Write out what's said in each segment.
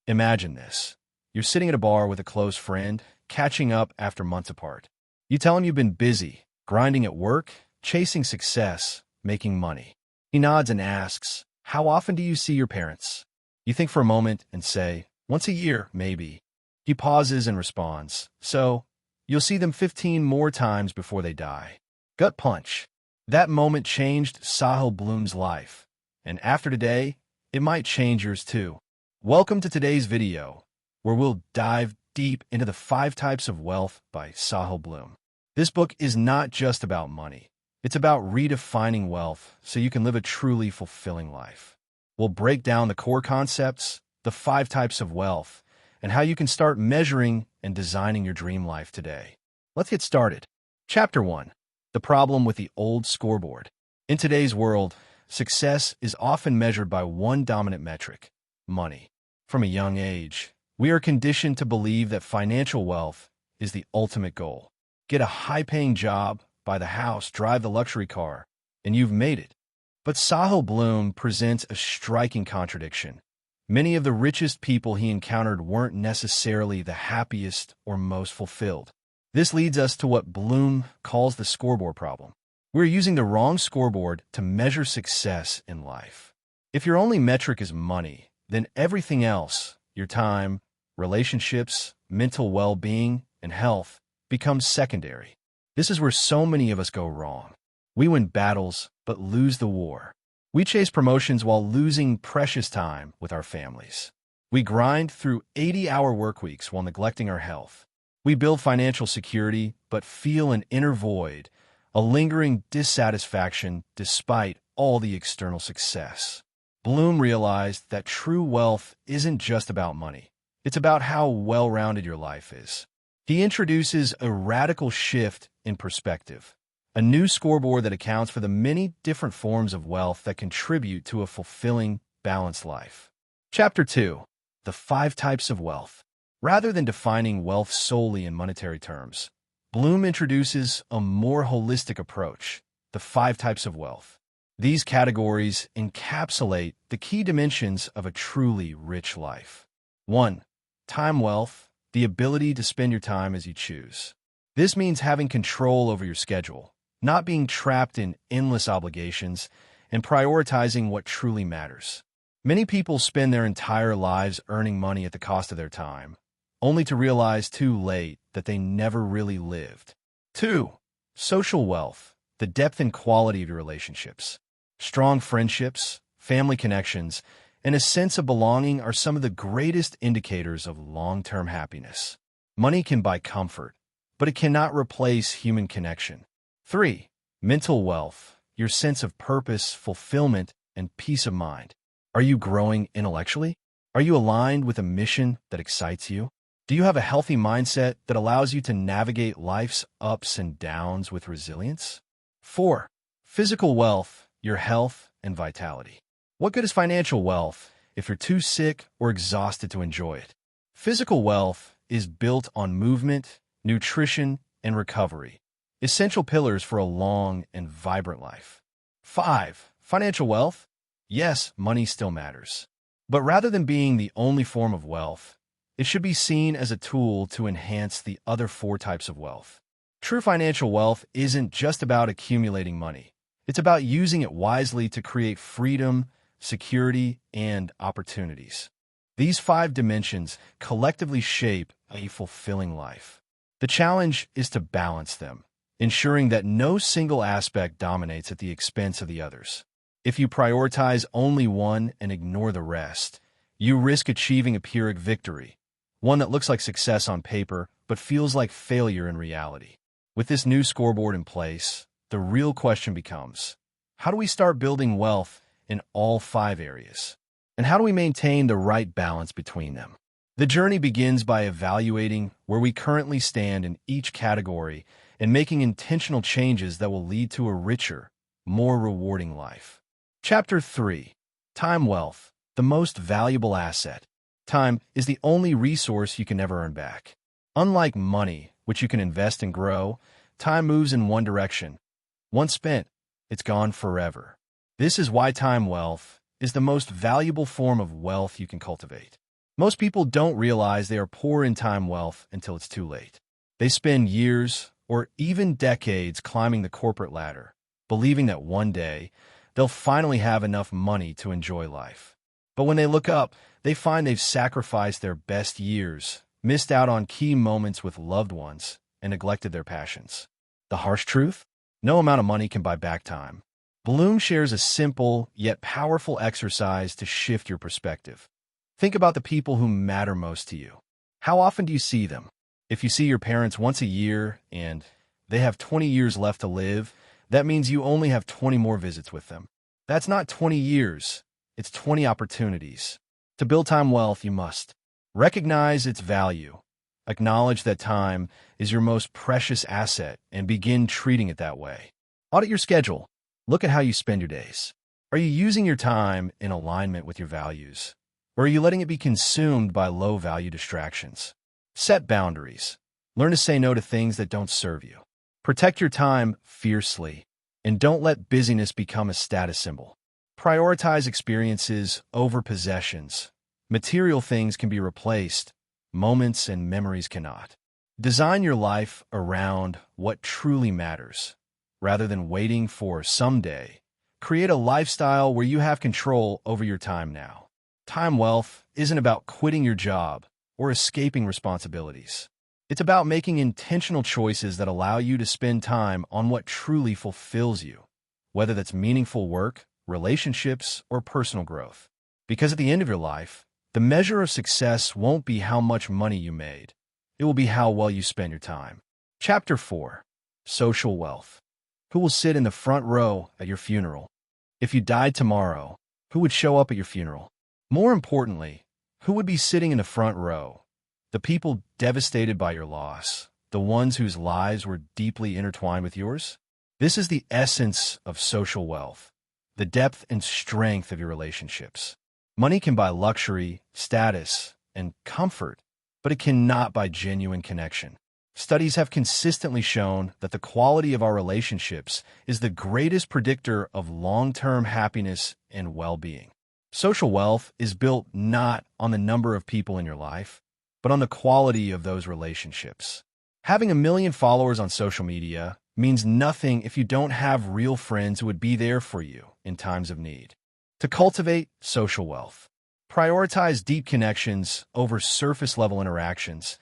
Imagine this. You're sitting at a bar with a close friend, catching up after months apart. You tell him you've been busy, grinding at work, chasing success, making money. He nods and asks, "How often do you see your parents?" You think for a moment and say, "Once a year, maybe." He pauses and responds, "So, you'll see them 15 more times before they die." Gut punch. That moment changed Sahil Bloom's life. And after today, it might change yours too. Welcome to today's video, where we'll dive deep into the 5 Types of Wealth by Sahil Bloom. This book is not just about money. It's about redefining wealth so you can live a truly fulfilling life. We'll break down the core concepts, the 5 types of wealth, and how you can start measuring and designing your dream life today. Let's get started. Chapter 1. The Problem with the Old Scoreboard. In today's world, success is often measured by one dominant metric: money. From a young age, we are conditioned to believe that financial wealth is the ultimate goal. Get a high-paying job, buy the house, drive the luxury car, and you've made it. But Sahil Bloom presents a striking contradiction. Many of the richest people he encountered weren't necessarily the happiest or most fulfilled. This leads us to what Bloom calls the scoreboard problem. We're using the wrong scoreboard to measure success in life. If your only metric is money, then everything else, your time, relationships, mental well-being, and health, becomes secondary. This is where so many of us go wrong. We win battles, but lose the war. We chase promotions while losing precious time with our families. We grind through 80-hour work weeks while neglecting our health. We build financial security, but feel an inner void, a lingering dissatisfaction despite all the external success. Bloom realized that true wealth isn't just about money. It's about how well-rounded your life is. He introduces a radical shift in perspective, a new scoreboard that accounts for the many different forms of wealth that contribute to a fulfilling, balanced life. Chapter 2. The 5 Types of Wealth. Rather than defining wealth solely in monetary terms, Bloom introduces a more holistic approach, the 5 types of wealth. These categories encapsulate the key dimensions of a truly rich life. 1. Time wealth, the ability to spend your time as you choose. This means having control over your schedule, not being trapped in endless obligations, and prioritizing what truly matters. Many people spend their entire lives earning money at the cost of their time, only to realize too late that they never really lived. 2. Social wealth, the depth and quality of your relationships. Strong friendships, family connections, and a sense of belonging are some of the greatest indicators of long-term happiness. Money can buy comfort, but it cannot replace human connection. 3. Mental wealth, your sense of purpose, fulfillment, and peace of mind. Are you growing intellectually? Are you aligned with a mission that excites you? Do you have a healthy mindset that allows you to navigate life's ups and downs with resilience? 4. Physical wealth, your health and vitality. What good is financial wealth if you're too sick or exhausted to enjoy it? Physical wealth is built on movement, nutrition, and recovery, essential pillars for a long and vibrant life. 5. Financial wealth. Yes, money still matters. But rather than being the only form of wealth, it should be seen as a tool to enhance the other 4 types of wealth. True financial wealth isn't just about accumulating money. It's about using it wisely to create freedom, security, and opportunities. These 5 dimensions collectively shape a fulfilling life. The challenge is to balance them, ensuring that no single aspect dominates at the expense of the others. If you prioritize only one and ignore the rest, you risk achieving a Pyrrhic victory, one that looks like success on paper but feels like failure in reality. With this new scoreboard in place, the real question becomes, how do we start building wealth in all 5 areas? And how do we maintain the right balance between them? The journey begins by evaluating where we currently stand in each category and making intentional changes that will lead to a richer, more rewarding life. Chapter 3. Time wealth, the most valuable asset. Time is the only resource you can never earn back. Unlike money, which you can invest and grow, time moves in one direction. Once spent, it's gone forever. This is why time wealth is the most valuable form of wealth you can cultivate. Most people don't realize they are poor in time wealth until it's too late. They spend years or even decades climbing the corporate ladder, believing that one day they'll finally have enough money to enjoy life. But when they look up, they find they've sacrificed their best years, missed out on key moments with loved ones, and neglected their passions. The harsh truth? No amount of money can buy back time. Bloom shares a simple yet powerful exercise to shift your perspective. Think about the people who matter most to you. How often do you see them? If you see your parents once a year and they have 20 years left to live, that means you only have 20 more visits with them. That's not 20 years, it's 20 opportunities. To build time wealth, you must recognize its value, acknowledge that time is your most precious asset, and begin treating it that way. Audit your schedule. Look at how you spend your days. Are you using your time in alignment with your values? Or are you letting it be consumed by low-value distractions? Set boundaries. Learn to say no to things that don't serve you. Protect your time fiercely, and don't let busyness become a status symbol. Prioritize experiences over possessions. Material things can be replaced, moments and memories cannot. Design your life around what truly matters, rather than waiting for someday. Create a lifestyle where you have control over your time now. Time wealth isn't about quitting your job or escaping responsibilities. It's about making intentional choices that allow you to spend time on what truly fulfills you, whether that's meaningful work, relationships, or personal growth. Because at the end of your life, the measure of success won't be how much money you made. It will be how well you spend your time. Chapter 4. Social Wealth. Who will sit in the front row at your funeral? If you died tomorrow, who would show up at your funeral? More importantly, who would be sitting in the front row? The people devastated by your loss, the ones whose lives were deeply intertwined with yours? This is the essence of social wealth, the depth and strength of your relationships. Money can buy luxury, status, and comfort, but it cannot buy genuine connection. Studies have consistently shown that the quality of our relationships is the greatest predictor of long-term happiness and well-being. Social wealth is built not on the number of people in your life, but on the quality of those relationships. Having 1 million followers on social media means nothing if you don't have real friends who would be there for you in times of need. To cultivate social wealth, prioritize deep connections over surface-level interactions.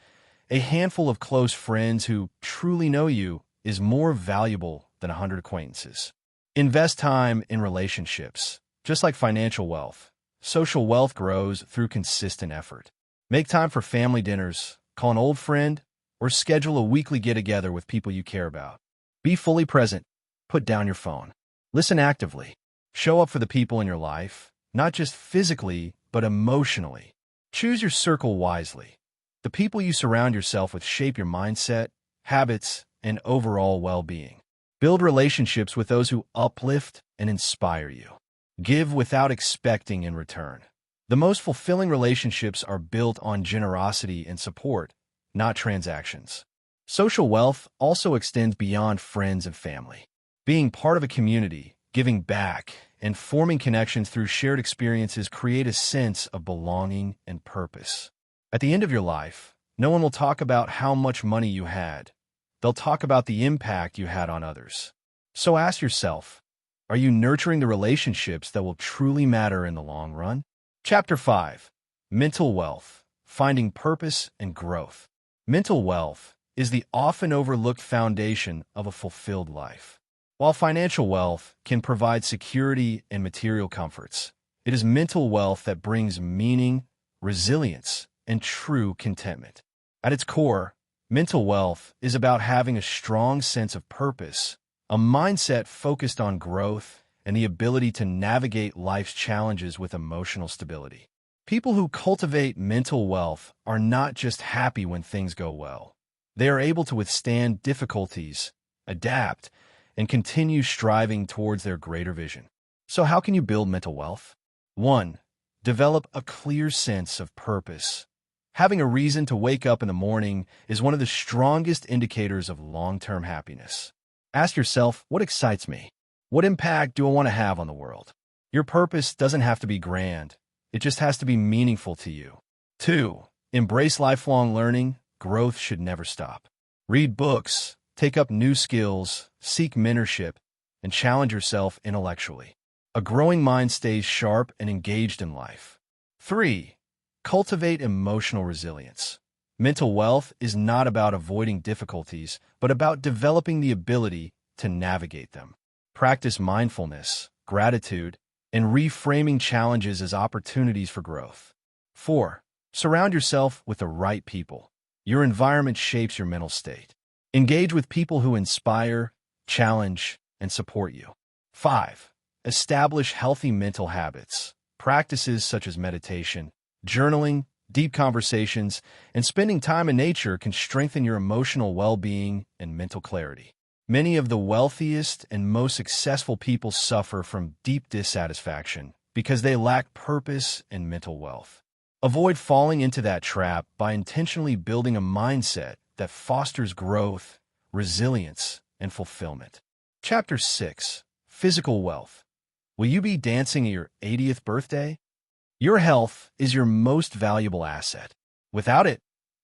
A handful of close friends who truly know you is more valuable than 100 acquaintances. Invest time in relationships. Just like financial wealth, social wealth grows through consistent effort. Make time for family dinners, call an old friend, or schedule a weekly get-together with people you care about. Be fully present. Put down your phone. Listen actively. Show up for the people in your life, not just physically, but emotionally. Choose your circle wisely. The people you surround yourself with shape your mindset, habits, and overall well-being. Build relationships with those who uplift and inspire you. Give without expecting in return. The most fulfilling relationships are built on generosity and support, not transactions. Social wealth also extends beyond friends and family. Being part of a community, giving back, and forming connections through shared experiences create a sense of belonging and purpose. At the end of your life, no one will talk about how much money you had. They'll talk about the impact you had on others. So ask yourself, are you nurturing the relationships that will truly matter in the long run? Chapter 5. Mental Wealth. Finding Purpose and Growth. Mental wealth is the often overlooked foundation of a fulfilled life. While financial wealth can provide security and material comforts, it is mental wealth that brings meaning, resilience, and true contentment. At its core, mental wealth is about having a strong sense of purpose, a mindset focused on growth, and the ability to navigate life's challenges with emotional stability. People who cultivate mental wealth are not just happy when things go well. They are able to withstand difficulties, adapt, and continue striving towards their greater vision. So how can you build mental wealth? 1. Develop a clear sense of purpose. Having a reason to wake up in the morning is one of the strongest indicators of long-term happiness. Ask yourself, what excites me? What impact do I want to have on the world? Your purpose doesn't have to be grand. It just has to be meaningful to you. 2. Embrace lifelong learning. Growth should never stop. Read books, take up new skills, seek mentorship, and challenge yourself intellectually. A growing mind stays sharp and engaged in life. 3. Cultivate emotional resilience. Mental wealth is not about avoiding difficulties, but about developing the ability to navigate them. Practice mindfulness, gratitude, and reframing challenges as opportunities for growth. 4. Surround yourself with the right people. Your environment shapes your mental state. Engage with people who inspire, challenge, and support you. 5. Establish healthy mental habits. Practices such as meditation, journaling, deep conversations, and spending time in nature can strengthen your emotional well-being and mental clarity. Many of the wealthiest and most successful people suffer from deep dissatisfaction because they lack purpose and mental wealth. Avoid falling into that trap by intentionally building a mindset that fosters growth, resilience, and fulfillment. Chapter 6. Physical Wealth. Will you be dancing at your 80th birthday? Your health is your most valuable asset. Without it,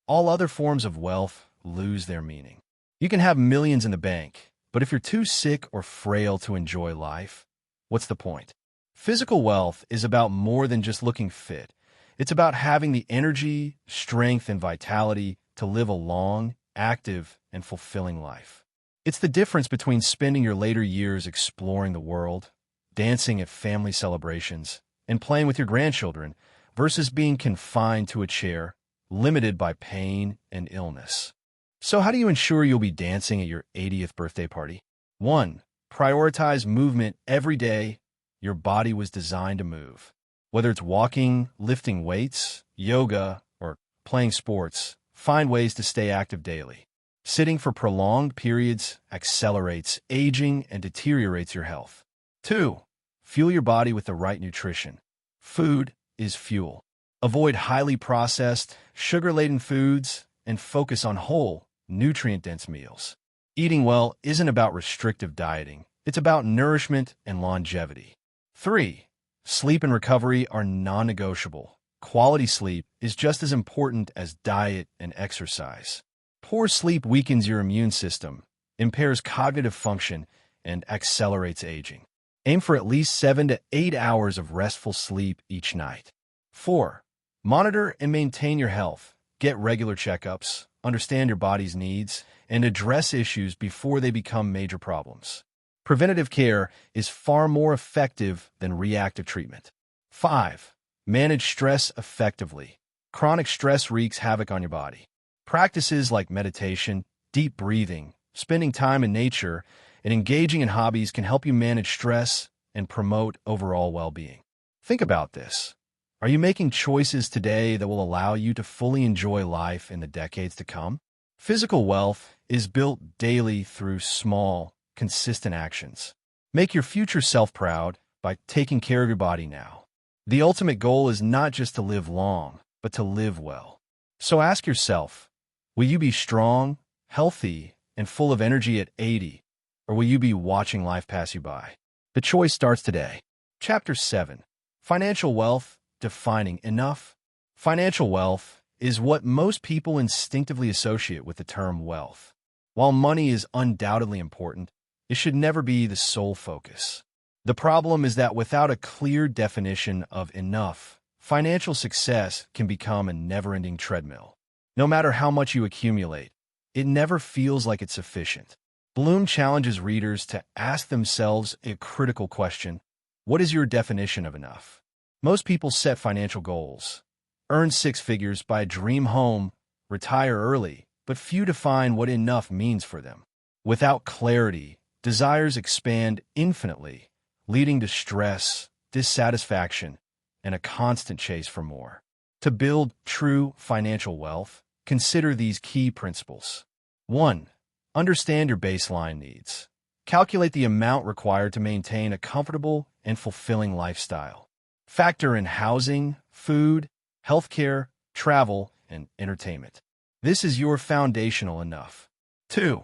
all other forms of wealth lose their meaning. You can have millions in the bank, but if you're too sick or frail to enjoy life, what's the point? Physical wealth is about more than just looking fit. It's about having the energy, strength, and vitality to live a long, active, and fulfilling life. It's the difference between spending your later years exploring the world, dancing at family celebrations, and playing with your grandchildren versus being confined to a chair, limited by pain and illness. So how do you ensure you'll be dancing at your 80th birthday party? 1. Prioritize movement every day. Your body was designed to move. Whether it's walking, lifting weights, yoga, or playing sports, find ways to stay active daily. Sitting for prolonged periods accelerates aging and deteriorates your health. 2. Fuel your body with the right nutrition. Food is fuel. Avoid highly processed, sugar-laden foods and focus on whole, nutrient-dense meals. Eating well isn't about restrictive dieting. It's about nourishment and longevity. 3. Sleep and recovery are non-negotiable. Quality sleep is just as important as diet and exercise. Poor sleep weakens your immune system, impairs cognitive function, and accelerates aging. Aim for at least 7 to 8 hours of restful sleep each night. 4. Monitor and maintain your health. Get regular checkups, understand your body's needs, and address issues before they become major problems. Preventative care is far more effective than reactive treatment. 5. Manage stress effectively. Chronic stress wreaks havoc on your body. Practices like meditation, deep breathing, spending time in nature, and engaging in hobbies can help you manage stress and promote overall well-being. Think about this. Are you making choices today that will allow you to fully enjoy life in the decades to come? Physical wealth is built daily through small, consistent actions. Make your future self proud by taking care of your body now. The ultimate goal is not just to live long, but to live well. So ask yourself, will you be strong, healthy, and full of energy at 80, or will you be watching life pass you by? The choice starts today. Chapter 7. Financial Wealth, Defining Enough. Financial wealth is what most people instinctively associate with the term wealth. While money is undoubtedly important, it should never be the sole focus. The problem is that without a clear definition of enough, financial success can become a never-ending treadmill. No matter how much you accumulate, it never feels like it's sufficient. Bloom challenges readers to ask themselves a critical question: what is your definition of enough? Most people set financial goals, earn 6 figures, buy a dream home, retire early, but few define what enough means for them. Without clarity, desires expand infinitely, leading to stress, dissatisfaction, and a constant chase for more. To build true financial wealth, consider these key principles. 1. Understand your baseline needs. Calculate the amount required to maintain a comfortable and fulfilling lifestyle. Factor in housing, food, healthcare, travel, and entertainment. This is your foundational enough. 2.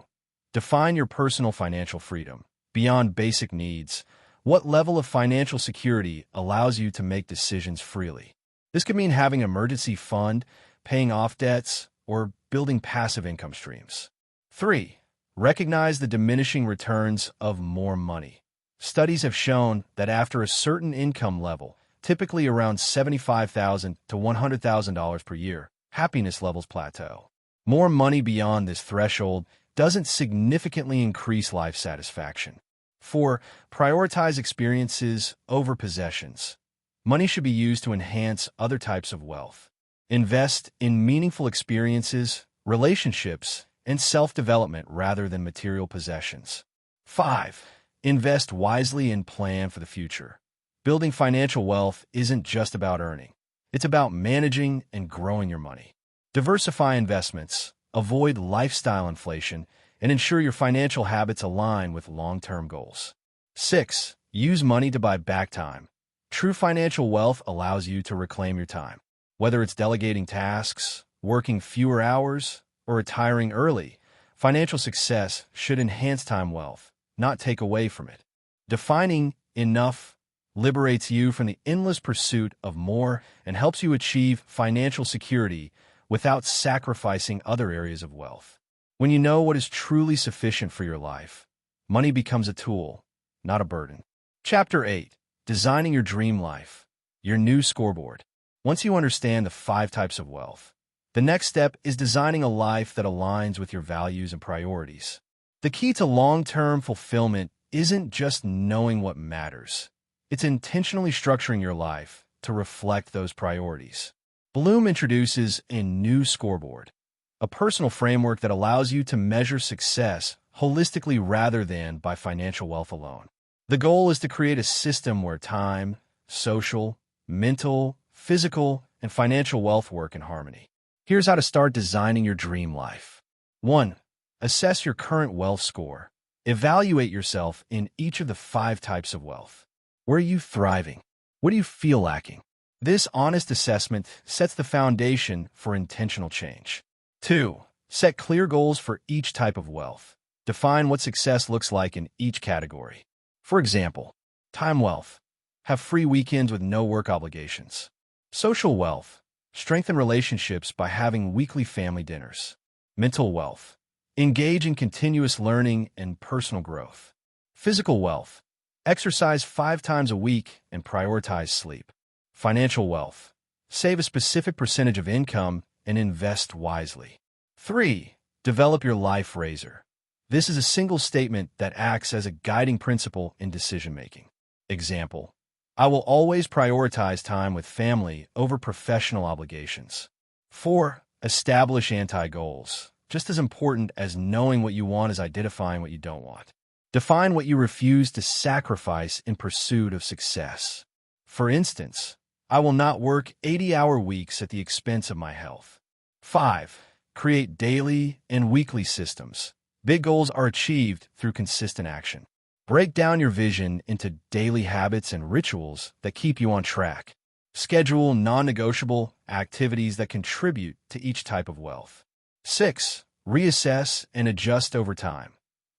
Define your personal financial freedom. Beyond basic needs, what level of financial security allows you to make decisions freely? This could mean having an emergency fund, paying off debts, or building passive income streams. 3. Recognize the diminishing returns of more money. Studies have shown that after a certain income level, typically around $75,000 to $100,000 per year, happiness levels plateau. More money beyond this threshold doesn't significantly increase life satisfaction. 4. Prioritize experiences over possessions. Money should be used to enhance other types of wealth. Invest in meaningful experiences, relationships, and self-development rather than material possessions. 5. Invest wisely and plan for the future. Building financial wealth isn't just about earning. It's about managing and growing your money. Diversify investments, avoid lifestyle inflation, and ensure your financial habits align with long-term goals. 6. Use money to buy back time. True financial wealth allows you to reclaim your time. Whether it's delegating tasks, working fewer hours, or retiring early, financial success should enhance time wealth, not take away from it. Defining enough liberates you from the endless pursuit of more and helps you achieve financial security without sacrificing other areas of wealth. When you know what is truly sufficient for your life, money becomes a tool, not a burden. Chapter 8. Designing your dream life. Your new scoreboard. Once you understand the 5 types of wealth, the next step is designing a life that aligns with your values and priorities. The key to long-term fulfillment isn't just knowing what matters. It's intentionally structuring your life to reflect those priorities. Bloom introduces a new scoreboard, a personal framework that allows you to measure success holistically rather than by financial wealth alone. The goal is to create a system where time, social, mental, physical, and financial wealth work in harmony. Here's how to start designing your dream life. 1. Assess your current wealth score. Evaluate yourself in each of the 5 types of wealth. Where are you thriving? What do you feel lacking? This honest assessment sets the foundation for intentional change. 2. Set clear goals for each type of wealth. Define what success looks like in each category. For example, time wealth. Have free weekends with no work obligations. Social wealth. Strengthen relationships by having weekly family dinners. Mental wealth. Engage in continuous learning and personal growth. Physical wealth. Exercise 5 times a week and prioritize sleep. Financial wealth. Save a specific percentage of income and invest wisely. 3. Develop your life razor. This is a single statement that acts as a guiding principle in decision-making. Example: I will always prioritize time with family over professional obligations. 4. Establish anti-goals. Just as important as knowing what you want is identifying what you don't want. Define what you refuse to sacrifice in pursuit of success. For instance, I will not work 80-hour weeks at the expense of my health. 5. Create daily and weekly systems. Big goals are achieved through consistent action. Break down your vision into daily habits and rituals that keep you on track. Schedule non-negotiable activities that contribute to each type of wealth. 6. Reassess and adjust over time.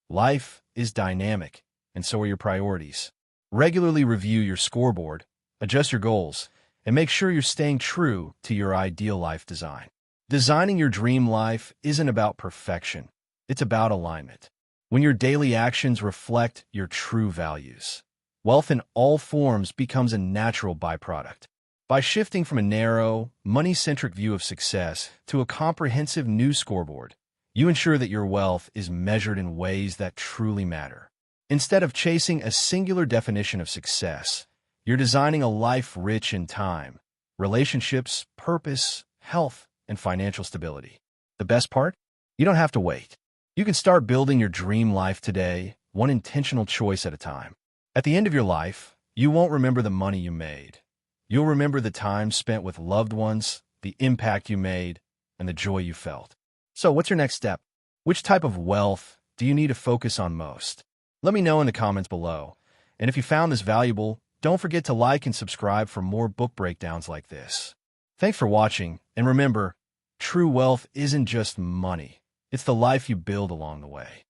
Life is dynamic, and so are your priorities. Regularly review your scoreboard, adjust your goals, and make sure you're staying true to your ideal life design. Designing your dream life isn't about perfection. It's about alignment. When your daily actions reflect your true values, wealth in all forms becomes a natural byproduct. By shifting from a narrow, money-centric view of success to a comprehensive new scoreboard, you ensure that your wealth is measured in ways that truly matter. Instead of chasing a singular definition of success, you're designing a life rich in time, relationships, purpose, health, and financial stability. The best part? You don't have to wait. You can start building your dream life today, one intentional choice at a time. At the end of your life, you won't remember the money you made. You'll remember the time spent with loved ones, the impact you made, and the joy you felt. So what's your next step? Which type of wealth do you need to focus on most? Let me know in the comments below. And if you found this valuable, don't forget to like and subscribe for more book breakdowns like this. Thanks for watching, and remember, true wealth isn't just money. It's the life you build along the way.